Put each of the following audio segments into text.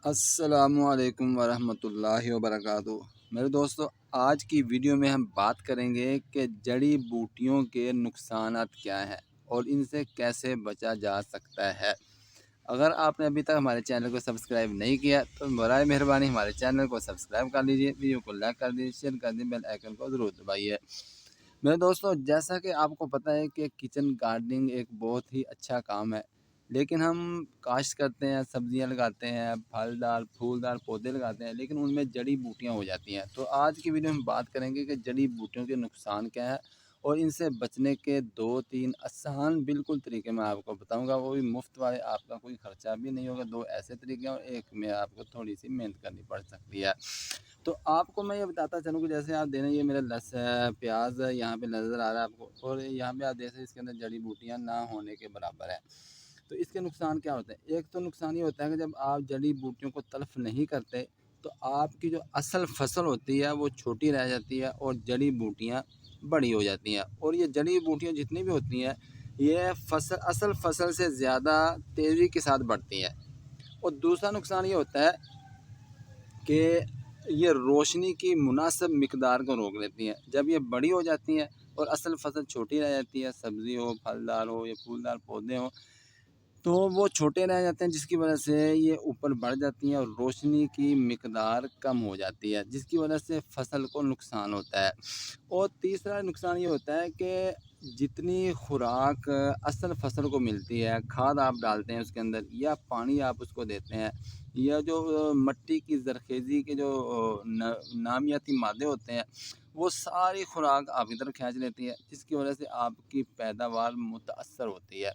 السلام علیکم ورحمۃ اللہ وبرکاتہ۔ میرے دوستو، آج کی ویڈیو میں ہم بات کریں گے کہ جڑی بوٹیوں کے نقصانات کیا ہیں اور ان سے کیسے بچا جا سکتا ہے۔ اگر آپ نے ابھی تک ہمارے چینل کو سبسکرائب نہیں کیا تو برائے مہربانی ہمارے چینل کو سبسکرائب کر لیجئے، ویڈیو کو لائک کر دیجئے، شیئر کر دیجئے، بیل آئیکن کو ضرور دبائیے۔ میرے دوستو، جیسا کہ آپ کو پتہ ہے کہ کچن گارڈننگ ایک بہت ہی اچھا کام ہے، لیکن ہم کاشت کرتے ہیں، سبزیاں لگاتے ہیں، پھلدار پھولدار پودے لگاتے ہیں، لیکن ان میں جڑی بوٹیاں ہو جاتی ہیں۔ تو آج کی ویڈیو میں بات کریں گے کہ جڑی بوٹیوں کے نقصان کیا ہے اور ان سے بچنے کے 2-3 آسان بالکل طریقے میں آپ کو بتاؤں گا، وہ بھی مفت والے، آپ کا کوئی خرچہ بھی نہیں ہوگا۔ 2 ایسے طریقے اور ایک میں آپ کو تھوڑی سی محنت کرنی پڑ سکتی ہے۔ تو آپ کو میں یہ بتاتا چلوں کہ جیسے آپ دیکھ رہے ہیں، یہ میرا پیاز یہاں پہ نظر آ رہا ہے آپ کو، اور یہاں پہ آپ دیکھ رہے ہیں اس کے اندر جڑی بوٹیاں نہ ہونے کے برابر ہے۔ تو اس کے نقصان کیا ہوتے ہیں؟ ایک تو نقصان یہ ہوتا ہے کہ جب آپ جڑی بوٹیوں کو تلف نہیں کرتے تو آپ کی جو اصل فصل ہوتی ہے وہ چھوٹی رہ جاتی ہے اور جڑی بوٹیاں بڑی ہو جاتی ہیں، اور یہ جڑی بوٹیاں جتنی بھی ہوتی ہیں یہ اصل فصل سے زیادہ تیزی کے ساتھ بڑھتی ہیں۔ اور دوسرا نقصان یہ ہوتا ہے کہ یہ روشنی کی مناسب مقدار کو روک لیتی ہیں۔ جب یہ بڑی ہو جاتی ہیں اور اصل فصل چھوٹی رہ جاتی ہے، سبزی ہو، پھلدار ہو یا پھولدار پودے ہوں، تو وہ چھوٹے رہ جاتے ہیں، جس کی وجہ سے یہ اوپر بڑھ جاتی ہیں اور روشنی کی مقدار کم ہو جاتی ہے، جس کی وجہ سے فصل کو نقصان ہوتا ہے۔ اور تیسرا نقصان یہ ہوتا ہے کہ جتنی خوراک اصل فصل کو ملتی ہے، کھاد آپ ڈالتے ہیں اس کے اندر یا پانی آپ اس کو دیتے ہیں، یا جو مٹی کی زرخیزی کے جو نامیاتی مادے ہوتے ہیں، وہ ساری خوراک آپ ادھر کھینچ لیتی ہے، جس کی وجہ سے آپ کی پیداوار متاثر ہوتی ہے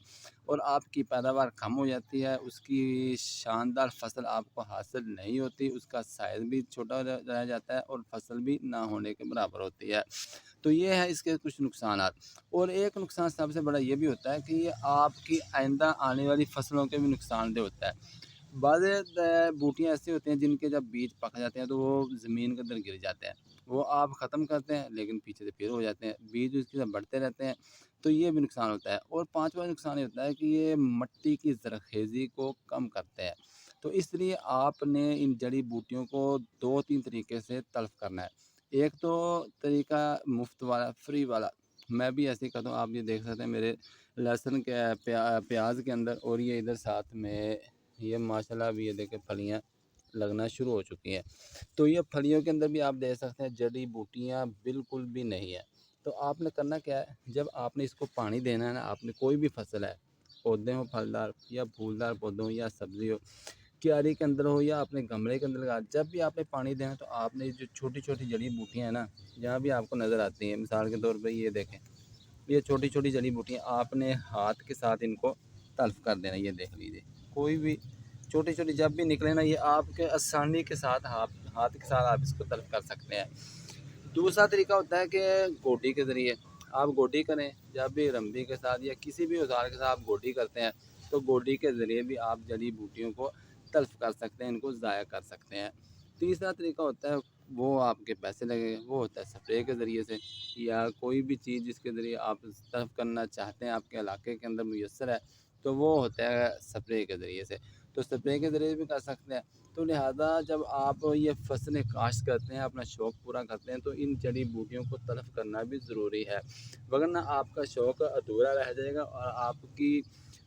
اور آپ کی پیداوار کم ہو جاتی ہے، اس کی شاندار فصل آپ کو حاصل نہیں ہوتی، اس کا سائز بھی چھوٹا رہ جاتا ہے اور فصل بھی نہ ہونے کے برابر ہوتی ہے۔ تو یہ ہے اس کے کچھ نقصانات۔ اور ایک نقصان سب سے بڑا یہ بھی ہوتا ہے کہ یہ آپ کی آئندہ آنے والی فصلوں کے بھی نقصان دہ ہوتا ہے۔ بعض بوٹیاں ایسی ہوتی ہیں جن کے جب بیج پک جاتے ہیں تو وہ زمین کے اندر گر جاتے ہیں، وہ آپ ختم کرتے ہیں لیکن پیچھے سے پھر ہو جاتے ہیں، بیج اس کے ساتھ بڑھتے رہتے ہیں، تو یہ بھی نقصان ہوتا ہے۔ اور پانچواں نقصان یہ ہوتا ہے کہ یہ مٹی کی زرخیزی کو کم کرتے ہیں۔ تو اس لیے آپ نے ان جڑی بوٹیوں کو 2-3 طریقے سے تلف کرنا ہے۔ ایک تو طریقہ مفت والا، فری والا، میں بھی ایسے ہی کرتا ہوں۔ آپ یہ دیکھ سکتے ہیں میرے لہسن کے پیاز کے اندر، اور یہ ادھر ساتھ میں یہ ماشاءاللہ ابھی یہ دیکھیں پھلیاں لگنا شروع ہو چکی ہیں، تو یہ پھلیوں کے اندر بھی آپ دیکھ سکتے ہیں جڑی بوٹیاں بالکل بھی نہیں ہیں۔ تو آپ نے کرنا کیا ہے، جب آپ نے اس کو پانی دینا ہے نا، آپ نے کوئی بھی فصل ہے، پودے ہوں پھلدار یا پھولدار پودے ہوں یا سبزی ہو، کیاری کے اندر ہو یا اپنے گملے کے اندر لگا، جب بھی آپ نے پانی دینا تو آپ نے جو چھوٹی چھوٹی جڑی بوٹیاں ہیں نا، جہاں بھی آپ کو نظر آتی ہیں، مثال کے طور پہ یہ دیکھیں، یہ چھوٹی چھوٹی جڑی بوٹیاں آپ نے ہاتھ کے ساتھ ان کو تلف کر دینا۔ یہ دیکھ لیجیے، کوئی بھی چھوٹی چھوٹی جب بھی نکلے نا، یہ آپ کے آسانی کے ساتھ ہاتھ کے ساتھ آپ اس کو تلف کر سکتے ہیں۔ دوسرا طریقہ ہوتا ہے کہ گوڈی کے ذریعے آپ گوڈی کریں، جب بھی رمبی کے ساتھ یا کسی بھی اوزار کے ساتھ آپ گوڈی کرتے ہیں تو گوڈی کے ذریعے بھی آپ جڑی بوٹیوں کو تلف کر سکتے ہیں، ان کو ضائع کر سکتے ہیں۔ تیسرا طریقہ ہوتا ہے، وہ آپ کے پیسے لگے گا، وہ ہوتا ہے سپرے کے ذریعے سے، یا کوئی بھی چیز جس کے ذریعے آپ تلف کرنا چاہتے ہیں، آپ کے علاقے کے اندر میسر ہے، تو وہ ہوتا ہے سپرے کے ذریعے سے، تو سپرے کے ذریعے بھی کر سکتے ہیں۔ تو لہٰذا جب آپ یہ فصلیں کاشت کرتے ہیں، اپنا شوق پورا کرتے ہیں، تو ان جڑی بوٹیوں کو تلف کرنا بھی ضروری ہے، وگرنہ آپ کا شوق ادھورا رہ جائے گا اور آپ کی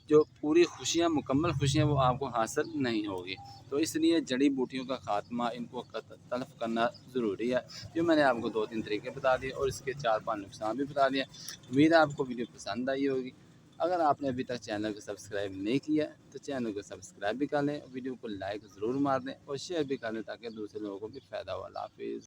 جو پوری خوشیاں، مکمل خوشیاں، وہ آپ کو حاصل نہیں ہوگی۔ تو اس لیے جڑی بوٹیوں کا خاتمہ، ان کو تلف کرنا ضروری ہے۔ جو میں نے آپ کو 2-3 طریقے بتا دیے اور اس کے 4-5 نقصان بھی بتا دیے۔ امید ہے آپ کو ویڈیو پسند آئی ہوگی۔ اگر آپ نے ابھی تک چینل کو سبسکرائب نہیں کیا تو چینل کو سبسکرائب بھی کر لیں، ویڈیو کو لائک ضرور مار دیں اور شیئر بھی کر لیں تاکہ دوسرے لوگوں کو بھی فائدہ ہو۔ اللہ حافظ۔